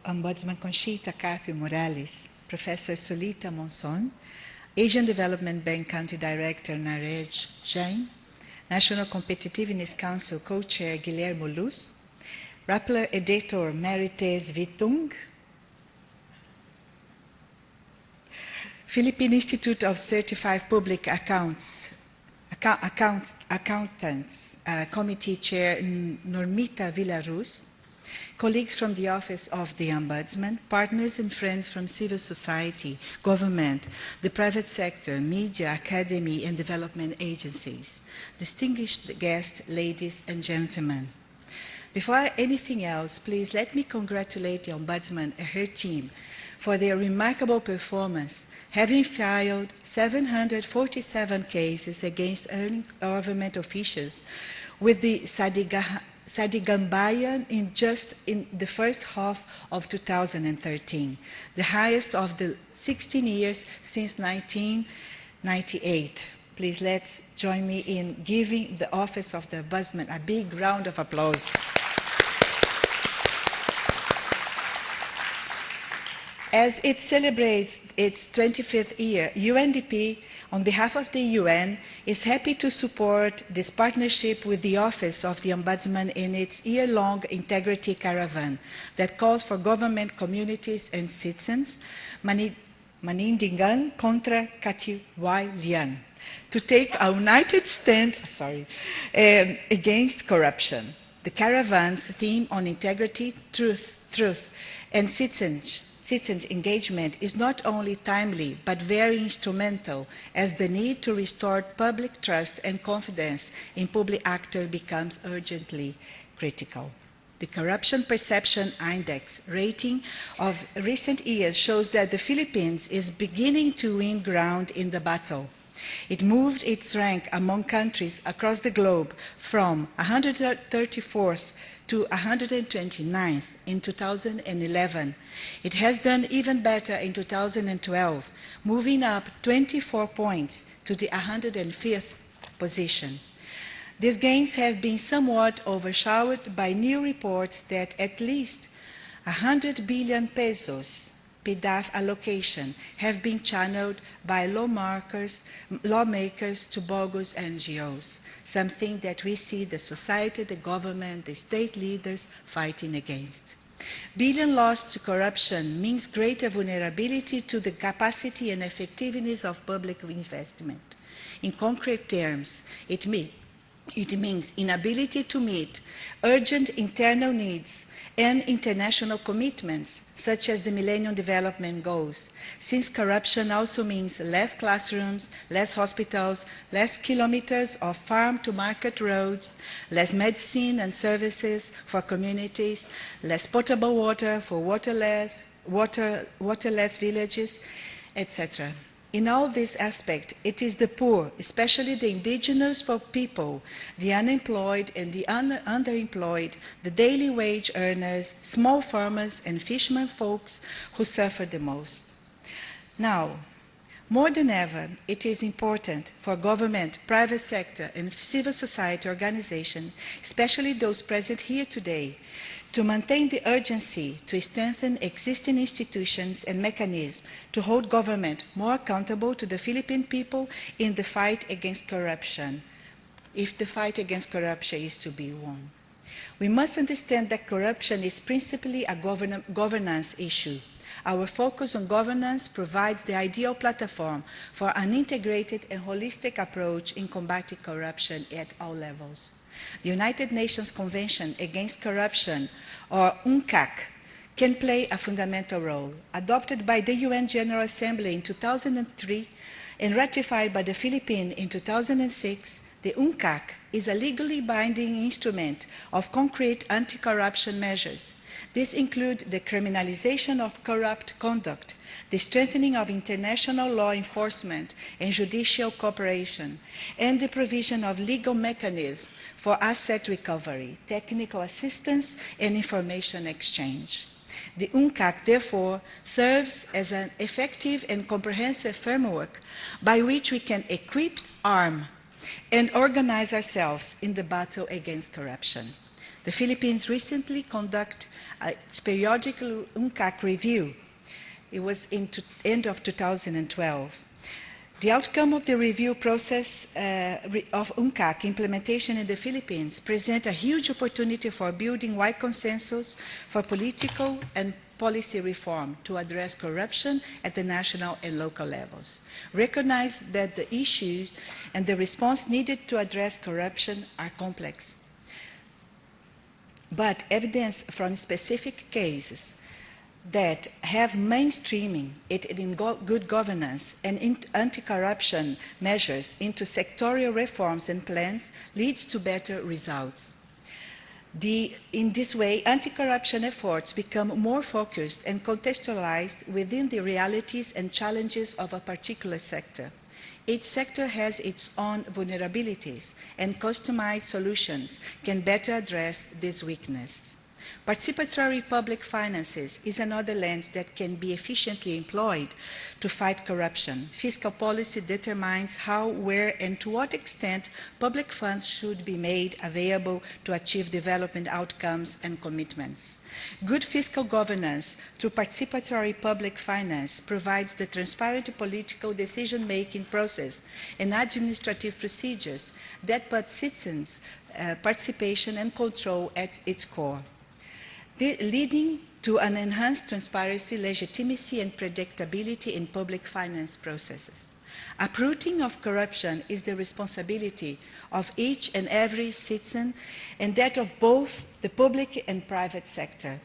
Ombudsman Conchita Carpio Morales, Professor Solita Monson, Asian Development Bank Country Director Narej Jain, National Competitiveness Council Co-Chair Guilherme Luz, Rappler Editor Marites Vitung, Philippine Institute of Certified Public Accountants Committee Chair Normita Villaruz, colleagues from the Office of the Ombudsman, partners and friends from civil society, government, the private sector, media, academy, and development agencies, distinguished guests, ladies and gentlemen. Before anything else, please let me congratulate the Ombudsman and her team for their remarkable performance, having filed 747 cases against government officials with the Sadigambayan in the first half of 2013, the highest of the 16 years since 1998. Please let's join me in giving the Office of the Ombudsman a big round of applause. As it celebrates its 25th year, UNDP, on behalf of the UN, is happy to support this partnership with the Office of the Ombudsman in its year-long integrity caravan that calls for government, communities, and citizens, Manindingan contra Katiwalian, to take a united stand against corruption. The caravan's theme on integrity, truth, and citizenship engagement is not only timely, but very instrumental as the need to restore public trust and confidence in public actors becomes urgently critical. The Corruption Perception Index rating of recent years shows that the Philippines is beginning to win ground in the battle. It moved its rank among countries across the globe from 134th to 129th in 2011. It has done even better in 2012, moving up 24 points to the 105th position. These gains have been somewhat overshadowed by new reports that at least 100 billion pesos PDAF allocation have been channeled by lawmakers to bogus NGOs, something that we see the society, the government, the state leaders fighting against. Billion lost to corruption means greater vulnerability to the capacity and effectiveness of public investment. In concrete terms, it means inability to meet urgent internal needs and international commitments, such as the Millennium Development Goals, since corruption also means less classrooms, less hospitals, less kilometers of farm-to-market roads, less medicine and services for communities, less potable water for waterless villages, etc. In all this aspect, it is the poor, especially the indigenous people, the unemployed and the underemployed, the daily wage earners, small farmers and fishermen folks who suffer the most. Now, more than ever, it is important for government, private sector and civil society organizations, especially those present here today, to maintain the urgency to strengthen existing institutions and mechanisms to hold government more accountable to the Philippine people in the fight against corruption, if the fight against corruption is to be won. We must understand that corruption is principally a governance issue. Our focus on governance provides the ideal platform for an integrated and holistic approach in combating corruption at all levels. The United Nations Convention Against Corruption, or UNCAC, can play a fundamental role. Adopted by the UN General Assembly in 2003 and ratified by the Philippines in 2006, the UNCAC is a legally binding instrument of concrete anti-corruption measures. These include the criminalization of corrupt conduct, the strengthening of international law enforcement and judicial cooperation, and the provision of legal mechanisms for asset recovery, technical assistance, and information exchange. The UNCAC, therefore, serves as an effective and comprehensive framework by which we can equip, arm, and organize ourselves in the battle against corruption. The Philippines recently conducted its periodical UNCAC review. It was in end of 2012. The outcome of the review process of UNCAC implementation in the Philippines present a huge opportunity for building wide consensus for political and policy reform to address corruption at the national and local levels. Recognize that the issues and the response needed to address corruption are complex. But evidence from specific cases that have mainstreaming it in good governance and anti-corruption measures into sectorial reforms and plans leads to better results. In this way, anti-corruption efforts become more focused and contextualized within the realities and challenges of a particular sector. Each sector has its own vulnerabilities, and customized solutions can better address this weakness. Participatory public finances is another lens that can be efficiently employed to fight corruption. Fiscal policy determines how, where, and to what extent public funds should be made available to achieve development outcomes and commitments. Good fiscal governance through participatory public finance provides the transparent political decision-making process and administrative procedures that put citizens' participation and control at its core, leading to an enhanced transparency, legitimacy, and predictability in public finance processes. Uprooting of corruption is the responsibility of each and every citizen, and that of both the public and private sector.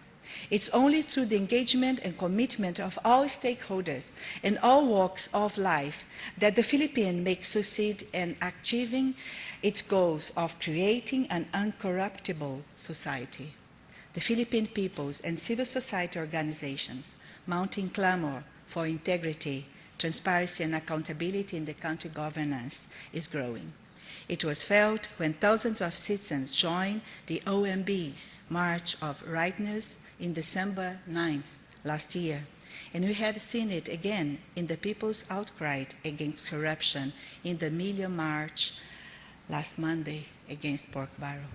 It's only through the engagement and commitment of all stakeholders in all walks of life that the Philippines may succeed in achieving its goals of creating an uncorruptible society. The Philippine peoples and civil society organizations mounting clamor for integrity, transparency, and accountability in the country governance is growing. It was felt when thousands of citizens joined the OMB's March of Rightness in December 9th last year, and we have seen it again in the people's outcry against corruption in the Million March last Monday against pork barrel.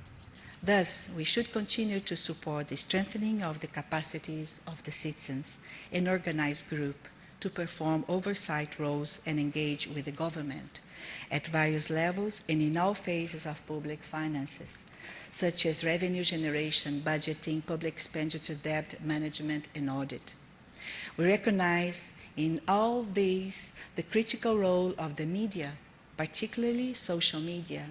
Thus, we should continue to support the strengthening of the capacities of the citizens and organized group to perform oversight roles and engage with the government at various levels and in all phases of public finances, such as revenue generation, budgeting, public expenditure, debt management, and audit. We recognize in all these the critical role of the media, particularly social media,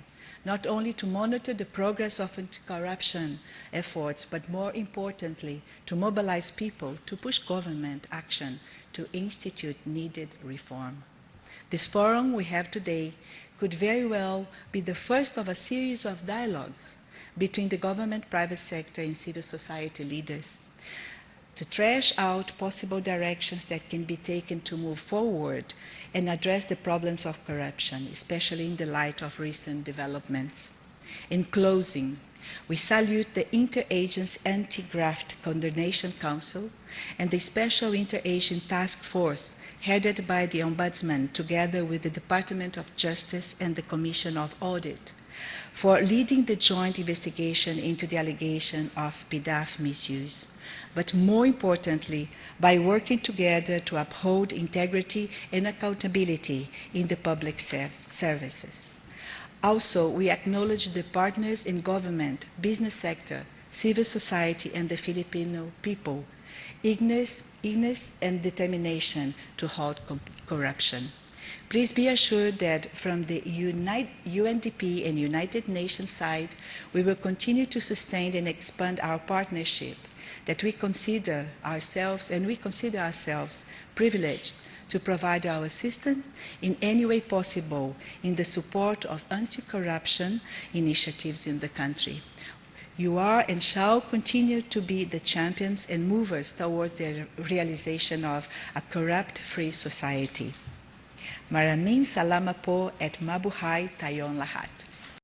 not only to monitor the progress of anti-corruption efforts, but more importantly, to mobilize people to push government action to institute needed reform. This forum we have today could very well be the first of a series of dialogues between the government, private sector, and civil society leaders to thresh out possible directions that can be taken to move forward and address the problems of corruption, especially in the light of recent developments. In closing, we salute the Interagency Anti-Graft Condemnation Council and the Special Interagency Task Force headed by the Ombudsman together with the Department of Justice and the Commission of Audit for leading the joint investigation into the allegation of PDAF misuse, but more importantly, by working together to uphold integrity and accountability in the public services. Also, we acknowledge the partners in government, business sector, civil society, and the Filipino people, eagerness and determination to halt corruption. Please be assured that from the UNDP and United Nations side, we will continue to sustain and expand our partnership, that we consider ourselves privileged to provide our assistance in any way possible in the support of anti-corruption initiatives in the country. You are and shall continue to be the champions and movers towards the realization of a corrupt-free society. Maraming salamat po at mabuhay tayong lahat.